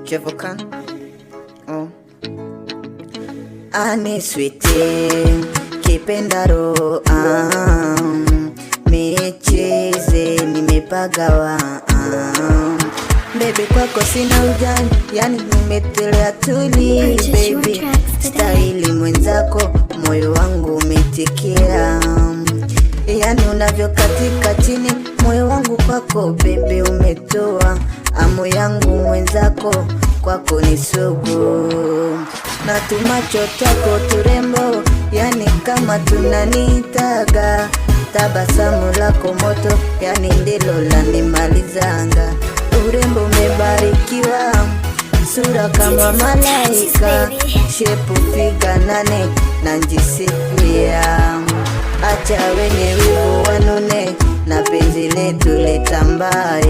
Jevokan, oh. Ani sweetie, kipendaro, micheze nimepagawa, baby kwako sina ujani, yani nimetelea tuli, baby stahili mwenzako, moyo wangu umetikia, yani unavyo katika chini, moyo wangu kwako baby umetoa, amu yangu mwenzako kwako ni sugu, na tumacho tako turembo, yani kama tunanitaga, tabasamu lako moto, yani ndilo lanimalizanga, urembo umebarikiwa, sura kama malaika, shepu figa 8 na njisifia, acha wenye wivu wanune, na penzi letu litambae.